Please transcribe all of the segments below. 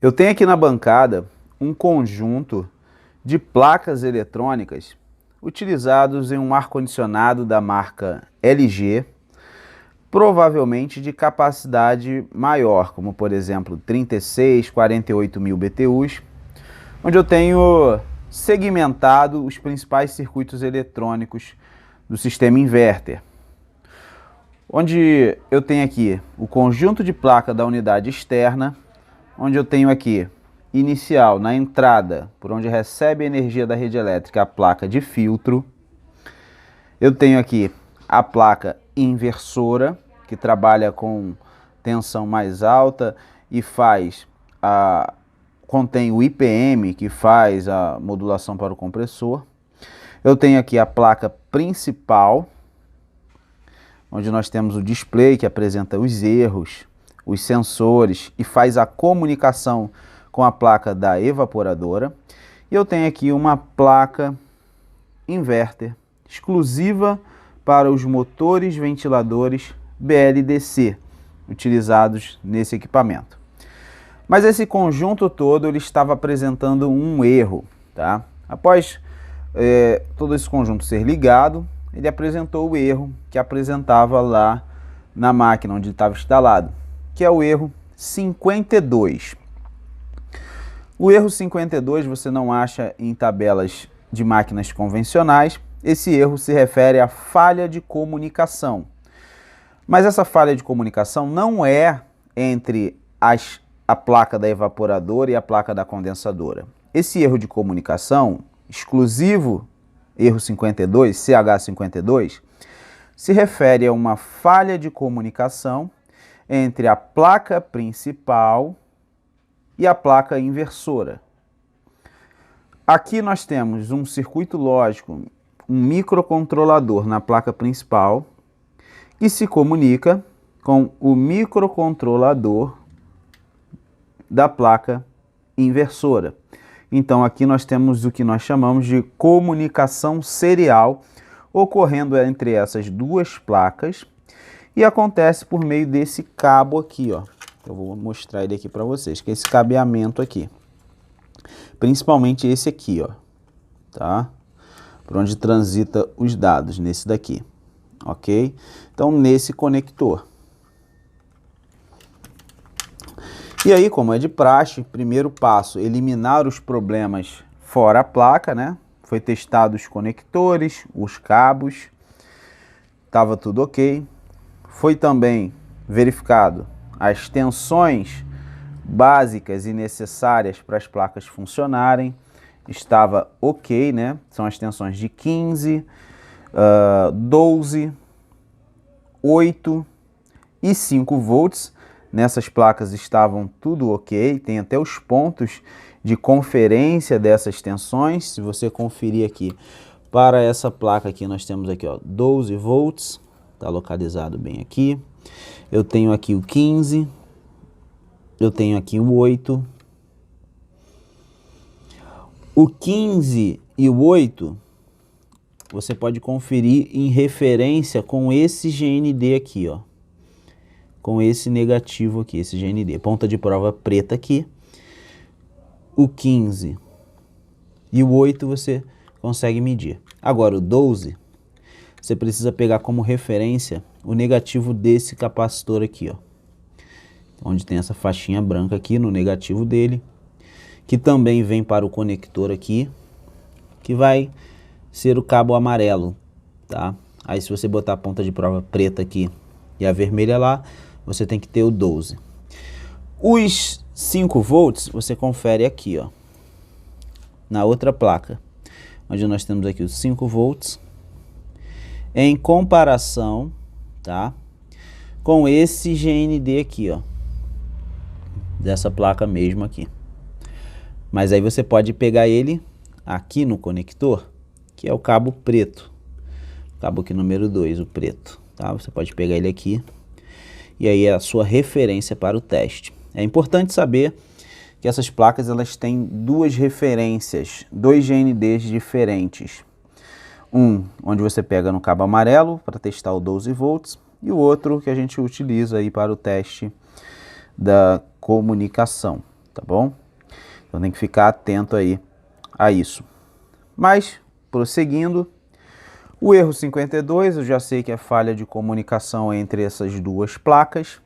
Eu tenho aqui na bancada um conjunto de placas eletrônicas utilizados em um ar-condicionado da marca LG, provavelmente de capacidade maior, como por exemplo 36, 48 mil BTUs, onde eu tenho segmentado os principais circuitos eletrônicos do sistema inverter. Onde eu tenho aqui o conjunto de placa da unidade externa, onde eu tenho aqui inicial, na entrada, por onde recebe a energia da rede elétrica, a placa de filtro. Eu tenho aqui a placa inversora, que trabalha com tensão mais alta e contém o IPM, que faz a modulação para o compressor. Eu tenho aqui a placa principal, onde nós temos o display que apresenta os erros, os sensores e faz a comunicação com a placa da evaporadora. E eu tenho aqui uma placa inverter exclusiva para os motores ventiladores BLDC utilizados nesse equipamento. Mas esse conjunto todo ele estava apresentando um erro, tá? Após todo esse conjunto ser ligado, ele apresentou o erro que apresentava lá na máquina onde estava instalado, que é o erro 52. O erro 52 você não acha em tabelas de máquinas convencionais. Esse erro se refere à falha de comunicação. Mas essa falha de comunicação não é entre a placa da evaporadora e a placa da condensadora. Esse erro de comunicação, exclusivo erro 52, CH52, se refere a uma falha de comunicação entre a placa principal e a placa inversora. Aqui nós temos um circuito lógico, um microcontrolador na placa principal, que se comunica com o microcontrolador da placa inversora. Então aqui nós temos o que nós chamamos de comunicação serial ocorrendo entre essas duas placas e acontece por meio desse cabo aqui, ó. Eu vou mostrar ele aqui para vocês, que é esse cabeamento aqui. Principalmente esse aqui, ó, tá? Por onde transita os dados, nesse daqui, ok? Então, nesse conector. E aí, como é de praxe, primeiro passo, eliminar os problemas fora a placa, né? Foi testado os conectores, os cabos, estava tudo ok. Foi também verificado as tensões básicas e necessárias para as placas funcionarem, estava ok, né? São as tensões de 15, 12, 8 e 5 volts. Nessas placas estavam tudo ok, tem até os pontos de conferência dessas tensões. Se você conferir aqui, para essa placa aqui, nós temos aqui, ó, 12 volts, está localizado bem aqui. Eu tenho aqui o 15, eu tenho aqui o 8. O 15 e o 8, você pode conferir em referência com esse GND aqui, ó. Com esse negativo aqui, esse GND, ponta de prova preta aqui. O 15 e o 8 você consegue medir. Agora o 12, você precisa pegar como referência o negativo desse capacitor aqui, ó. Onde tem essa faixinha branca aqui no negativo dele, que também vem para o conector aqui, que vai ser o cabo amarelo, tá? Aí se você botar a ponta de prova preta aqui e a vermelha lá, você tem que ter o 12. Os 5 volts você confere aqui, ó, na outra placa, onde nós temos aqui os 5 volts, em comparação, tá, com esse GND aqui, ó, dessa placa mesmo aqui. Mas aí você pode pegar ele aqui no conector, que é o cabo preto, cabo aqui número 2, o preto, tá? Você pode pegar ele aqui, e aí é a sua referência para o teste. É importante saber que essas placas elas têm duas referências, dois GNDs diferentes. Um, onde você pega no cabo amarelo para testar o 12 volts, e o outro que a gente utiliza aí para o teste da comunicação. tá bom? Então tem que ficar atento aí a isso. Mas, prosseguindo, o erro 52, eu já sei que é falha de comunicação entre essas duas placas.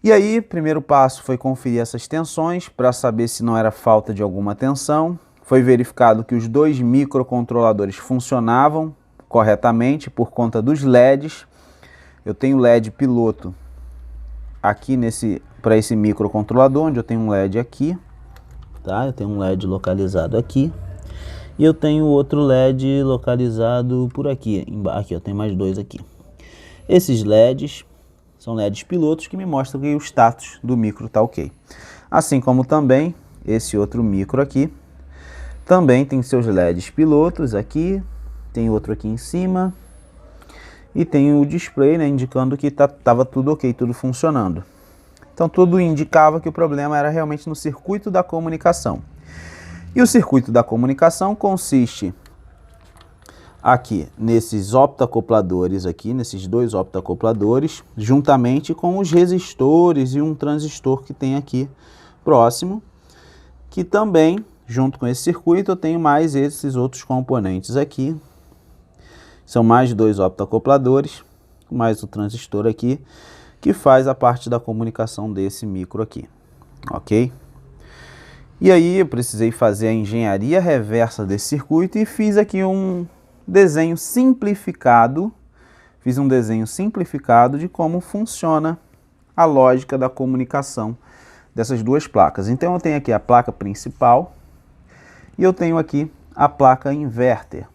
E aí, primeiro passo foi conferir essas tensões para saber se não era falta de alguma tensão. Foi verificado que os dois microcontroladores funcionavam corretamente por conta dos LEDs. Eu tenho LED piloto aqui para esse microcontrolador, onde eu tenho um LED aqui, tá? Eu tenho um LED localizado aqui. E eu tenho outro LED localizado por aqui, aqui eu tenho mais dois aqui. Esses LEDs são LEDs pilotos que me mostram que o status do micro está ok. Assim como também esse outro micro aqui, também tem seus LEDs pilotos aqui, tem outro aqui em cima, e tem o display, né, indicando que estava tudo ok, tudo funcionando. Então tudo indicava que o problema era realmente no circuito da comunicação. E o circuito da comunicação consiste aqui nesses optoacopladores aqui, nesses dois optoacopladores, juntamente com os resistores e um transistor que tem aqui próximo, que também, junto com esse circuito, eu tenho mais esses outros componentes aqui. São mais dois optoacopladores, mais o transistor aqui, que faz a parte da comunicação desse micro aqui, ok? E aí eu precisei fazer a engenharia reversa desse circuito e fiz aqui um desenho simplificado, de como funciona a lógica da comunicação dessas duas placas. Então eu tenho aqui a placa principal e eu tenho aqui a placa inverter.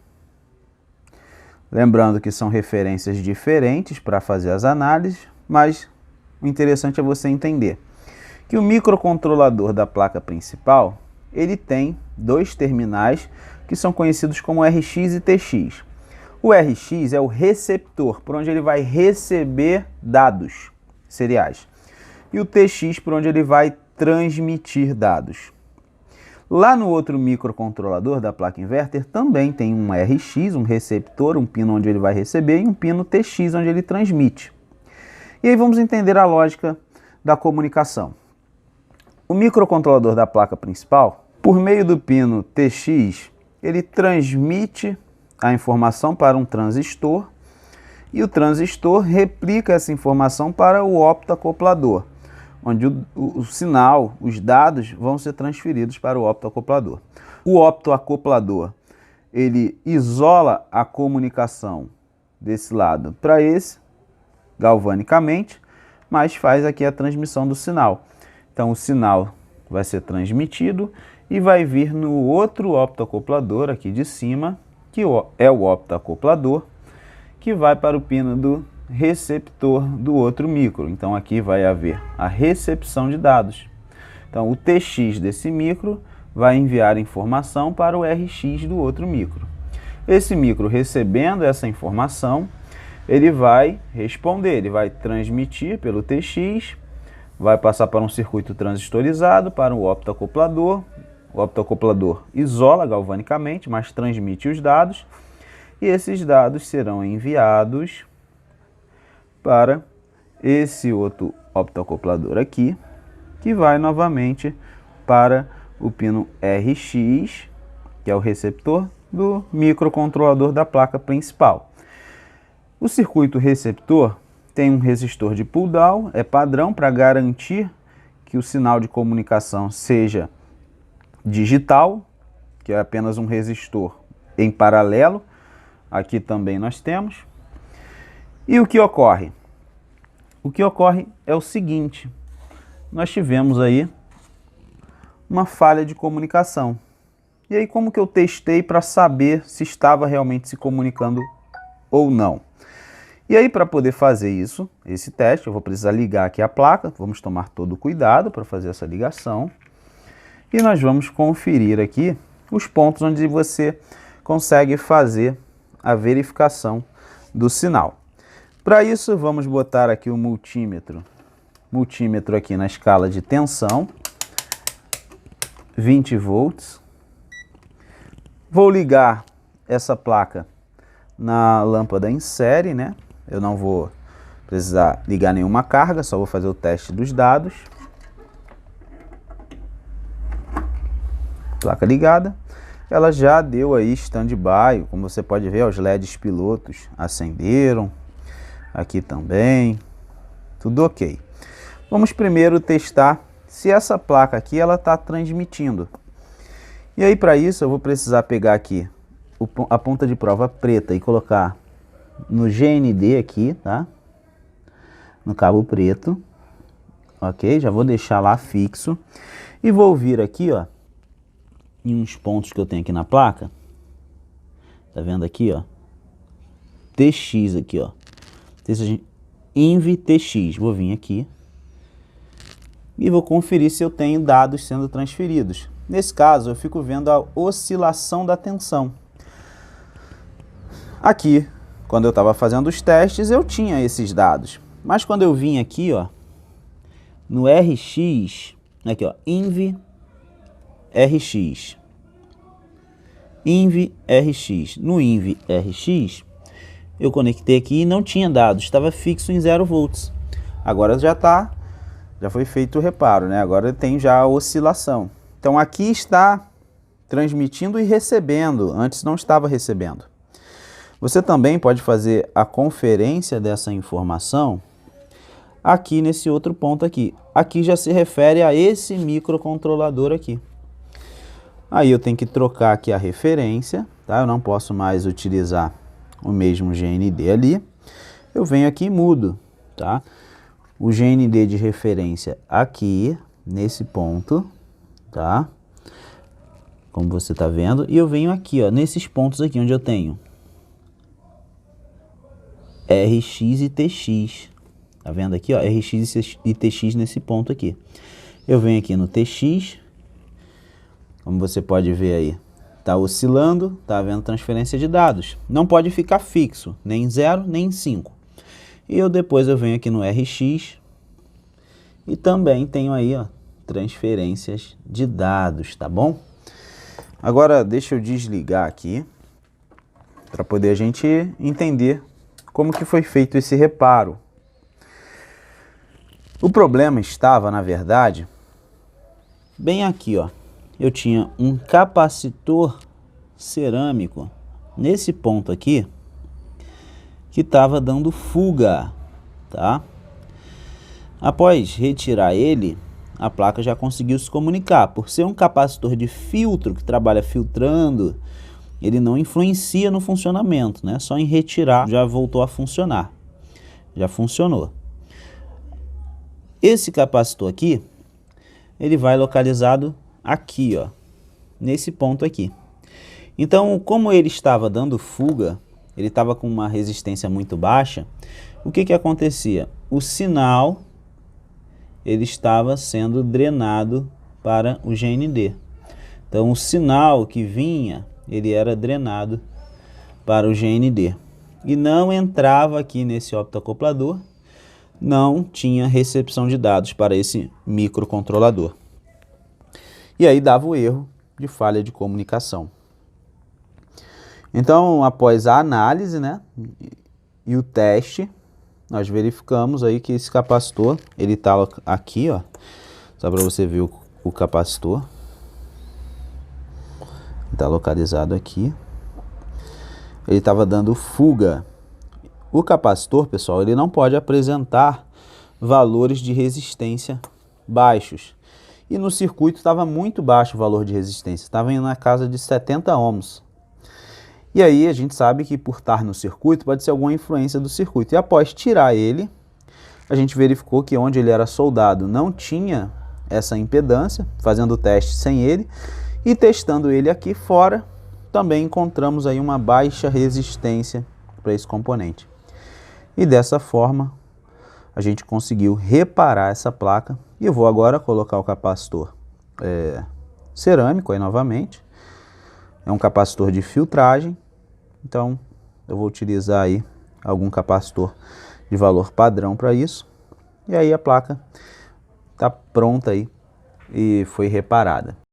Lembrando que são referências diferentes para fazer as análises, mas o interessante é você entender que o microcontrolador da placa principal, ele tem dois terminais que são conhecidos como RX e TX. O RX é o receptor, por onde ele vai receber dados seriais. E o TX, por onde ele vai transmitir dados. Lá no outro microcontrolador da placa inverter também tem um RX, um receptor, um pino onde ele vai receber, e um pino TX, onde ele transmite. E aí vamos entender a lógica da comunicação. O microcontrolador da placa principal, por meio do pino TX, ele transmite a informação para um transistor e o transistor replica essa informação para o optoacoplador, onde o sinal, os dados vão ser transferidos para o optoacoplador. O optoacoplador, ele isola a comunicação desse lado para esse, galvanicamente, mas faz aqui a transmissão do sinal. Então o sinal vai ser transmitido e vai vir no outro optoacoplador aqui de cima, que é o optoacoplador, que vai para o pino do receptor do outro micro. Então aqui vai haver a recepção de dados. Então o TX desse micro vai enviar informação para o RX do outro micro. Esse micro, recebendo essa informação, ele vai responder, ele vai transmitir pelo TX, vai passar para um circuito transistorizado, para o optoacoplador. O optoacoplador isola galvanicamente, mas transmite os dados, e esses dados serão enviados para esse outro optoacoplador aqui, que vai novamente para o pino RX, que é o receptor do microcontrolador da placa principal. O circuito receptor tem um resistor de pull-down, é padrão para garantir que o sinal de comunicação seja digital, que é apenas um resistor em paralelo. Aqui também nós temos. E o que ocorre? O que ocorre é o seguinte: nós tivemos aí uma falha de comunicação. E aí como que eu testei para saber se estava realmente se comunicando ou não? E aí, para poder fazer isso, esse teste, eu vou precisar ligar aqui a placa. Vamos tomar todo o cuidado para fazer essa ligação. E nós vamos conferir aqui os pontos onde você consegue fazer a verificação do sinal. Para isso, vamos botar aqui o multímetro. Multímetro aqui na escala de tensão, 20 volts. Vou ligar essa placa na lâmpada em série, né? Eu não vou precisar ligar nenhuma carga, só vou fazer o teste dos dados. placa ligada, ela já deu aí stand-by, como você pode ver, os LEDs pilotos acenderam, aqui também, tudo ok. Vamos primeiro testar se essa placa aqui ela está transmitindo. E aí para isso eu vou precisar pegar aqui a ponta de prova preta e colocar no GND aqui, tá? No cabo preto, ok? Já vou deixar lá fixo e vou vir aqui, ó, em uns pontos que eu tenho aqui na placa, tá vendo aqui, ó? TX aqui, ó, INV TX, vou vir aqui e vou conferir se eu tenho dados sendo transferidos. Nesse caso, eu fico vendo a oscilação da tensão. Aqui, quando eu estava fazendo os testes, eu tinha esses dados. Mas quando eu vim aqui, ó, no RX, aqui, ó, INV RX. INV RX. No INV RX, eu conectei aqui e não tinha dados, estava fixo em 0 volts. Agora já foi feito o reparo, né? Agora tem já a oscilação. Então aqui está transmitindo e recebendo, antes não estava recebendo. Você também pode fazer a conferência dessa informação aqui nesse outro ponto aqui. Aqui já se refere a esse microcontrolador aqui. Aí eu tenho que trocar aqui a referência, tá? Eu não posso mais utilizar o mesmo GND ali. Eu venho aqui e mudo, tá? O GND de referência aqui, nesse ponto, tá? Como você tá vendo. E eu venho aqui, ó, nesses pontos aqui, onde eu tenho RX e TX. Tá vendo aqui, ó? RX e TX nesse ponto aqui. Eu venho aqui no TX. Como você pode ver aí, tá oscilando, tá havendo transferência de dados. Não pode ficar fixo, nem em 0, nem em 5. E depois eu venho aqui no RX e também tenho aí, ó, transferências de dados, tá bom? Agora deixa eu desligar aqui para poder a gente entender como que foi feito esse reparo. O problema estava, na verdade, bem aqui, ó. Eu tinha um capacitor cerâmico nesse ponto aqui que estava dando fuga, tá? Após retirar ele, a placa já conseguiu se comunicar. Por ser um capacitor de filtro que trabalha filtrando, ele não influencia no funcionamento, né? Só em retirar já voltou a funcionar. Já funcionou. Esse capacitor aqui, ele vai localizado aqui, ó, nesse ponto aqui. Então, como ele estava dando fuga, ele estava com uma resistência muito baixa, o que que acontecia? O sinal, ele estava sendo drenado para o GND. Então, o sinal que vinha, ele era drenado para o GND. E não entrava aqui nesse optoacoplador, não tinha recepção de dados para esse microcontrolador. E aí dava o erro de falha de comunicação. Então, após a análise, né, e o teste, nós verificamos aí que esse capacitor, ele está aqui, ó, só para você ver o capacitor. Está localizado aqui. Ele estava dando fuga. O capacitor, pessoal, ele não pode apresentar valores de resistência baixos. E no circuito estava muito baixo o valor de resistência, estava na casa de 70 ohms. E aí a gente sabe que por estar no circuito pode ser alguma influência do circuito. E após tirar ele, a gente verificou que onde ele era soldado não tinha essa impedância, fazendo o teste sem ele. E testando ele aqui fora, também encontramos aí uma baixa resistência para esse componente. E dessa forma, a gente conseguiu reparar essa placa. E eu vou agora colocar o capacitor cerâmico aí novamente. É um capacitor de filtragem. Então, eu vou utilizar aí algum capacitor de valor padrão para isso. E aí a placa está pronta aí e foi reparada.